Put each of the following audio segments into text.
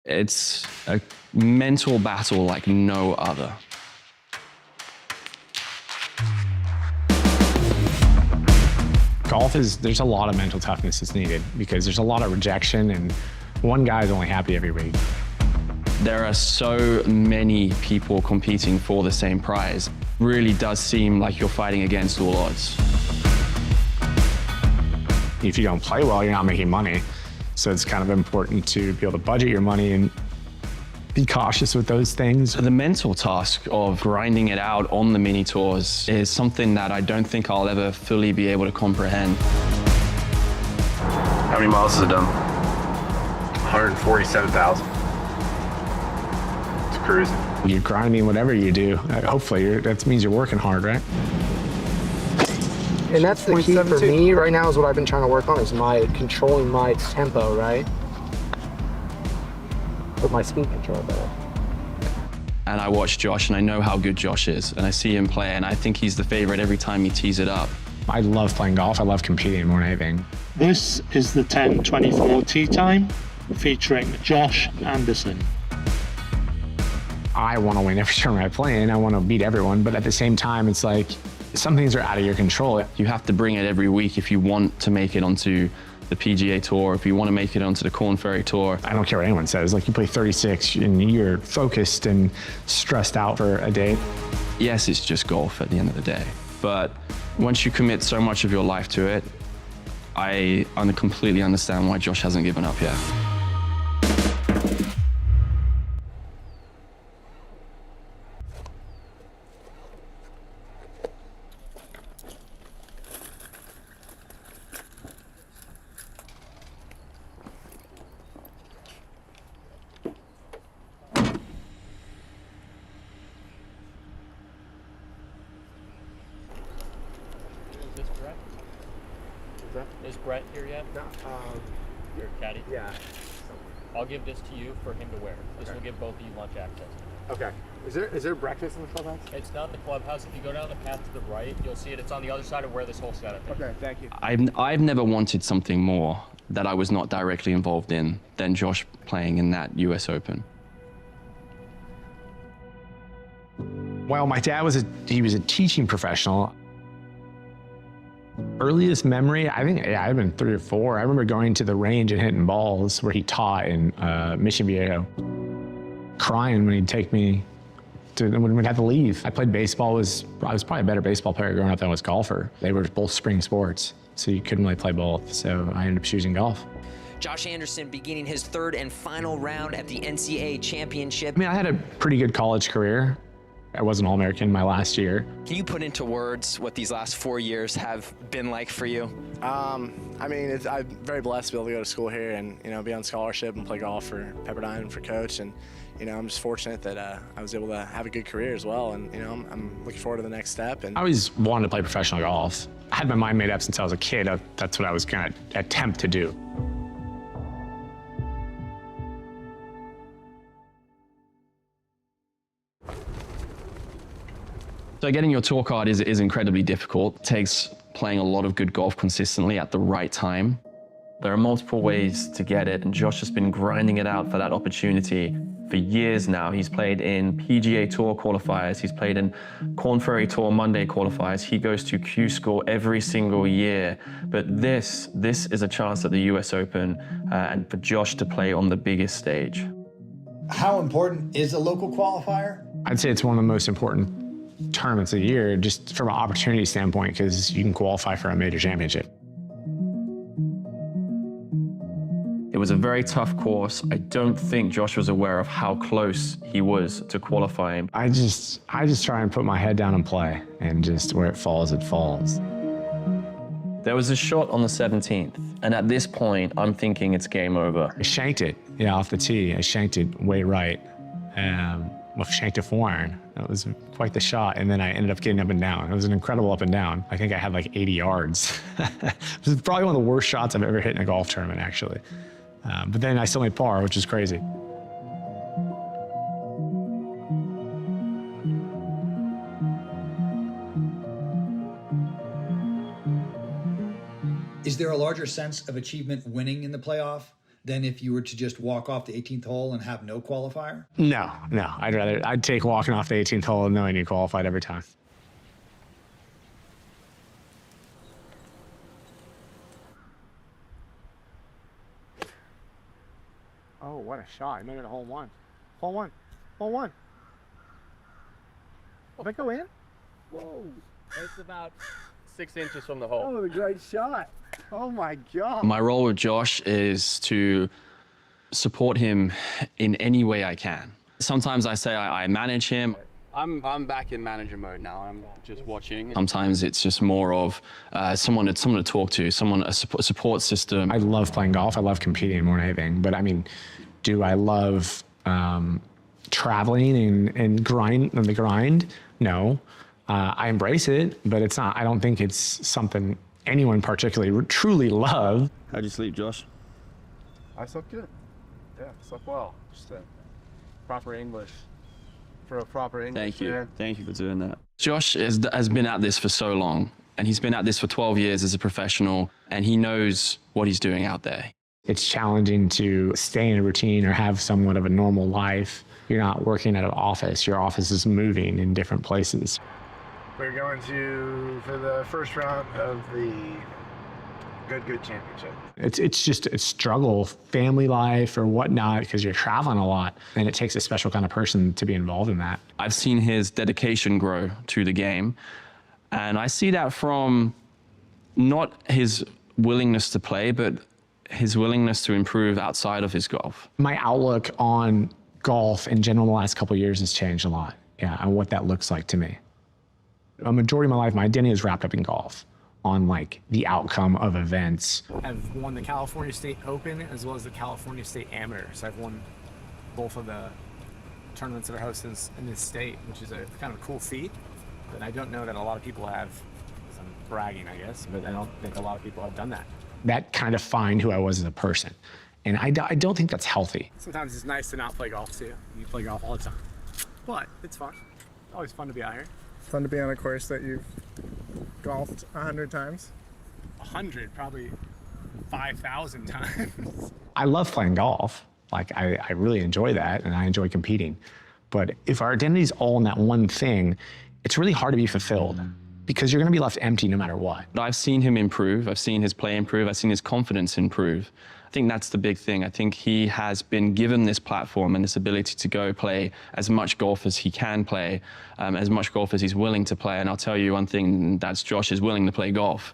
It's a mental battle like no other. Golf there's a lot of mental toughness that's needed because there's a lot of rejection and one guy's only happy every week. There are so many people competing for the same prize. Really does seem like you're fighting against all odds. If you don't play well, you're not making money. So it's kind of important to be able to budget your money and be cautious with those things. The mental task of grinding it out on the mini tours is something that I don't think I'll ever fully be able to comprehend. How many miles has it done? 147,000. It's cruising. You're grinding whatever you do. Hopefully, that means you're working hard, right? And that's the key for me right now is what I've been trying to work on is controlling my tempo, right? With my speed control better. And I watch Josh and I know how good Josh is and I see him play and I think he's the favorite every time he tees it up. I love playing golf. I love competing more than anything. This is the 10:24 tee time featuring Josh Anderson. I want to win every tournament I play in. I want to beat everyone, but at the same time, it's like some things are out of your control. You have to bring it every week if you want to make it onto the PGA Tour, if you want to make it onto the Corn Ferry Tour. I don't care what anyone says. Like, you play 36 and you're focused and stressed out for a day. Yes, it's just golf at the end of the day. But once you commit so much of your life to it, I completely understand why Josh hasn't given up yet. Is Brett here yet? No, Your caddy? yeah. I'll give this to you for him to wear. This will give both of you lunch access. Okay. Is there breakfast in the clubhouse? It's not in the clubhouse. If you go down the path to the right, you'll see it. It's on the other side of where this whole setup is. Okay, thank you. I've never wanted something more that I was not directly involved in than Josh playing in that US Open. Well, my dad was a teaching professional. Earliest memory, I think, I'd been 3 or 4. I remember going to the range and hitting balls where he taught in Mission Viejo, crying when he'd take me when we'd have to leave. I played baseball. I was probably a better baseball player growing up than I was golfer. They were both spring sports, so you couldn't really play both. So I ended up choosing golf. Josh Anderson beginning his 3rd and final round at the NCAA championship. I mean, I had a pretty good college career. I was an All-American my last year. Can you put into words what these last 4 years have been like for you? I mean, I'm very blessed to be able to go to school here and, be on scholarship and play golf for Pepperdine for coach. And, I'm just fortunate that I was able to have a good career as well. And, I'm looking forward to the next step. And I always wanted to play professional golf. I had my mind made up since I was a kid. That's what I was going to attempt to do. So getting your tour card is incredibly difficult. It takes playing a lot of good golf consistently at the right time. There are multiple ways to get it, and Josh has been grinding it out for that opportunity for years now. He's played in PGA Tour qualifiers. He's played in Corn Ferry Tour Monday qualifiers. He goes to Q School every single year. But this is a chance at the US Open and for Josh to play on the biggest stage. How important is a local qualifier? I'd say it's one of the most important tournaments of the year, just from an opportunity standpoint, because you can qualify for a major championship. It was a very tough course. I don't think Josh was aware of how close he was to qualifying. I just try and put my head down and play, and just where it falls, it falls. There was a shot on the 17th, and at this point, I'm thinking it's game over. I shanked it, off the tee. I shanked it way right. Shanked it forehand. That was quite the shot, and then I ended up getting up and down. It was an incredible up and down. I think I had like 80 yards. It was probably one of the worst shots I've ever hit in a golf tournament, actually. But then I still made par, which is crazy. Is there a larger sense of achievement winning in the playoff than if you were to just walk off the 18th hole and have no qualifier? No. I'd take walking off the 18th hole and knowing you qualified every time. Oh, what a shot. I made it a hole one. Hole one. Hole one. Did that go in? Whoa. It's about 6 inches from the hole. Oh, a great shot. Oh my God. My role with Josh is to support him in any way I can. Sometimes I say I manage him. I'm back in manager mode now. I'm just watching. Sometimes it's just more of someone to talk to, a support system. I love playing golf. I love competing more than anything. But I mean, do I love traveling and the grind? No. I embrace it, but it's not. I don't think it's something anyone particularly truly love. How'd you sleep, Josh? I slept good. Yeah, slept well. Just proper English. For a proper English. Thank you. Man. Thank you for doing that. Josh has been at this for so long, and he's been at this for 12 years as a professional, and he knows what he's doing out there. It's challenging to stay in a routine or have somewhat of a normal life. You're not working at an office. Your office is moving in different places. We're going for the first round of the Good Championship. It's just a struggle, family life or whatnot, because you're traveling a lot, and it takes a special kind of person to be involved in that. I've seen his dedication grow to the game, and I see that from not his willingness to play, but his willingness to improve outside of his golf. My outlook on golf in general in the last couple of years has changed a lot, and what that looks like to me. A majority of my life, my identity is wrapped up in golf, on like the outcome of events. I've won the California State Open as well as the California State Amateur. So I've won both of the tournaments that are hosted in this state, which is a kind of cool feat that I don't know that a lot of people have. I'm bragging, I guess, but I don't think a lot of people have done that. That kind of defined who I was as a person. And I don't think that's healthy. Sometimes it's nice to not play golf too. You play golf all the time. But it's fun. It's always fun to be out here. Fun to be on a course that you've golfed 100 times. 100, probably 5,000 times. I love playing golf. Like I really enjoy that, and I enjoy competing. But if our identity is all in that one thing, it's really hard to be fulfilled because you're gonna be left empty no matter what. I've seen him improve. I've seen his play improve. I've seen his confidence improve. I think that's the big thing. I think he has been given this platform and this ability to go play as much golf as he can play, as much golf as he's willing to play. And I'll tell you one thing, that's Josh is willing to play golf.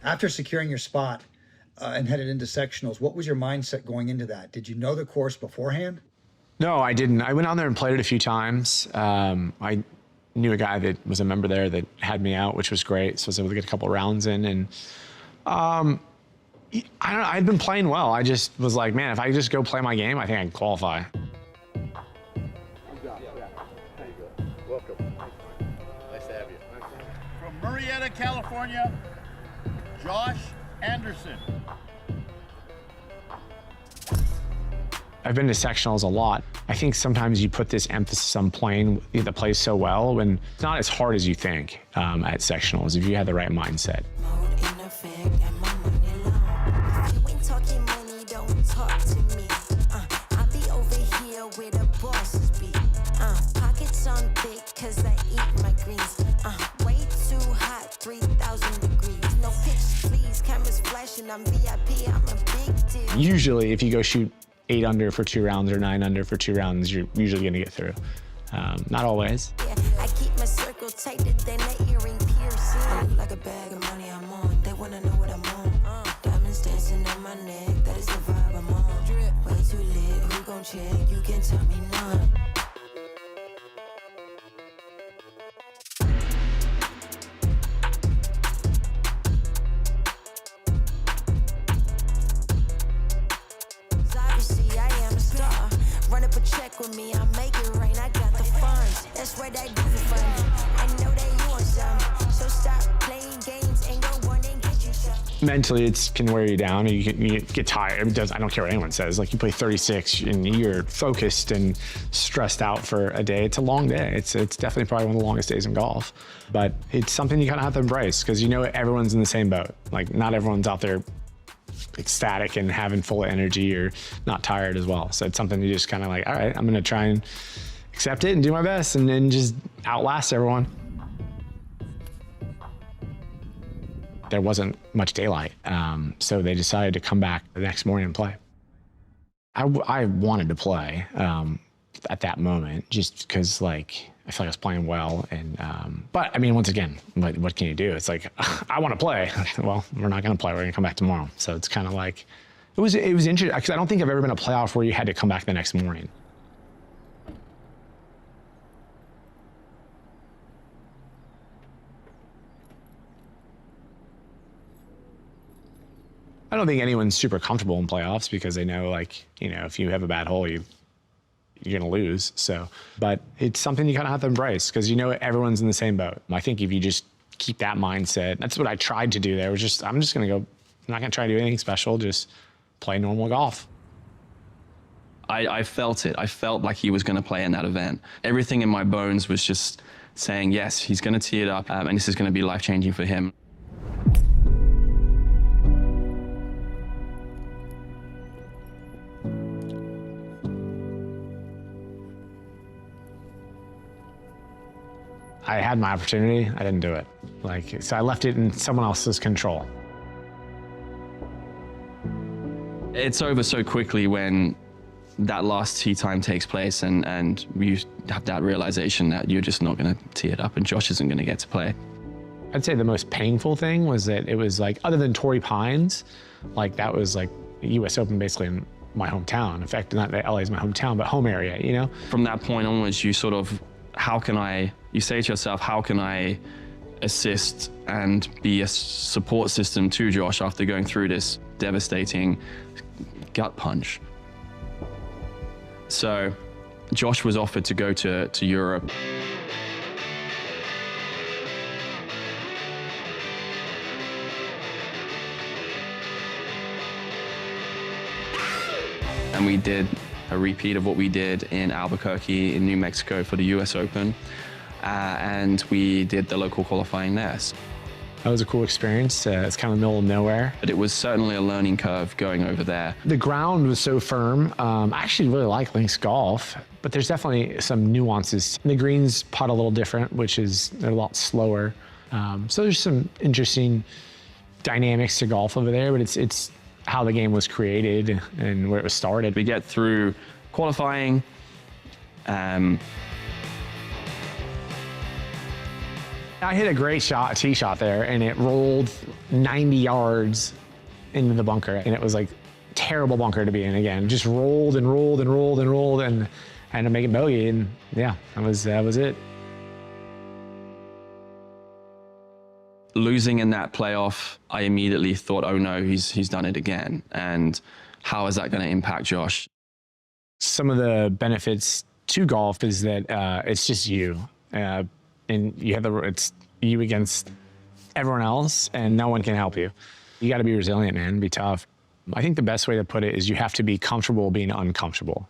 After securing your spot and headed into sectionals, what was your mindset going into that? Did you know the course beforehand? No, I didn't. I went on there and played it a few times. I knew a guy that was a member there that had me out, which was great. So I was able to get a couple rounds in, and I don't know, I'd been playing well. I just was like, man, if I just go play my game, I think I can qualify. Welcome. Nice to have you. From Murrieta, California, Josh Anderson. I've been to sectionals a lot. I think sometimes you put this emphasis on playing the play so well when it's not as hard as you think at sectionals if you have the right mindset. Usually, if you go shoot 8 under for 2 rounds or 9 under for 2 rounds, you're usually going to get through. Not always. I keep my circle tighter than an earring piercing. Like a bag of money I'm on. They want to know what I'm on. Diamonds dancing on my neck. That is the vibe I'm on. Drip. Way too lit. Who gon' check? You can tell me none. Run up a check with me, I'll make it rain, I got the funds. That's where that do for fun. I know that you want some, so stop playing games and go run and get you some. Mentally, it can wear you down. You get tired. It does. I don't care what anyone says. Like, you play 36 and you're focused and stressed out for a day. It's a long day. It's definitely probably one of the longest days in golf. But it's something you kind of have to embrace because you know everyone's in the same boat. Like, not everyone's out there ecstatic and having full of energy or not tired as well. So it's something you just kind of like, all right, I'm going to try and accept it and do my best and then just outlast everyone. There wasn't much daylight, so they decided to come back the next morning and play. I wanted to play at that moment just because, like, I felt like I was playing well. And but I mean, once again, what can you do? It's like, I want to play. Well, we're not going to play. We're going to come back tomorrow. So it's kind of like, it was interesting because I don't think I've ever been a playoff where you had to come back the next morning. I don't think anyone's super comfortable in playoffs because they know, like, you know, if you have a bad hole, you're going to lose. So, but it's something you kind of have to embrace because you know everyone's in the same boat. I think if you just keep that mindset, that's what I tried to do there. Was just, I'm just going to go, I'm not going to try to do anything special, just play normal golf. I felt it. I felt like he was going to play in that event. Everything in my bones was just saying, yes, he's going to tee it up, and this is going to be life-changing for him. I had my opportunity, I didn't do it. So I left it in someone else's control. It's over so quickly when that last tee time takes place and you have that realization that you're just not gonna tee it up and Josh isn't gonna get to play. I'd say the most painful thing was that it was like, other than Torrey Pines, like that was like the US Open basically in my hometown. In fact, not that LA is my hometown, but home area, you know? From that point onwards, you sort of, you say to yourself, how can I assist and be a support system to Josh after going through this devastating gut punch? So Josh was offered to go to Europe. And we did a repeat of what we did in Albuquerque in New Mexico for the US Open. And we did the local qualifying there. That was a cool experience. It's kind of the middle of nowhere. But it was certainly a learning curve going over there. The ground was so firm. I actually really like links golf, but there's definitely some nuances. The greens putt a little different, which is, they're a lot slower. So there's some interesting dynamics to golf over there, but it's how the game was created and where it was started. We get through qualifying. I hit a great shot, a tee shot there, and it rolled 90 yards into the bunker. And it was like terrible bunker to be in again. Just rolled and rolled and rolled and rolled and had to make it bogey. And yeah, that was it. Losing in that playoff, I immediately thought, oh no, he's done it again. And how is that going to impact Josh? Some of the benefits to golf is that it's just you. And you have it's you against everyone else, and no one can help you. You got to be resilient, man. Be tough. I think the best way to put it is you have to be comfortable being uncomfortable.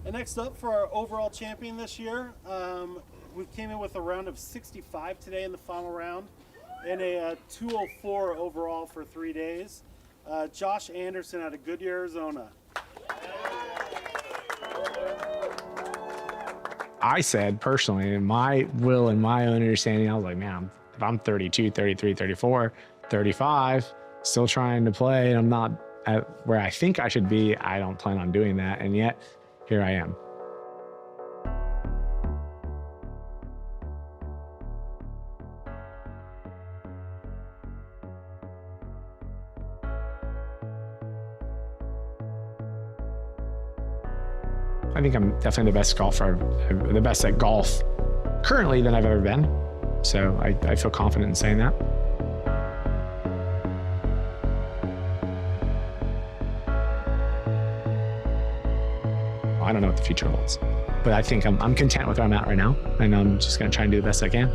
And next up for our overall champion this year, we came in with a round of 65 today in the final round and a 204 overall for 3 days. Josh Anderson out of Goodyear, Arizona. I said personally, in my will and my own understanding, I was like, man, if I'm 32, 33, 34, 35, still trying to play, and I'm not at where I think I should be. I don't plan on doing that, and yet here I am. I think I'm definitely the best golfer, the best at golf currently than I've ever been. So I feel confident in saying that. I don't know what the future holds, but I think I'm content with where I'm at right now, and I'm just gonna try and do the best I can.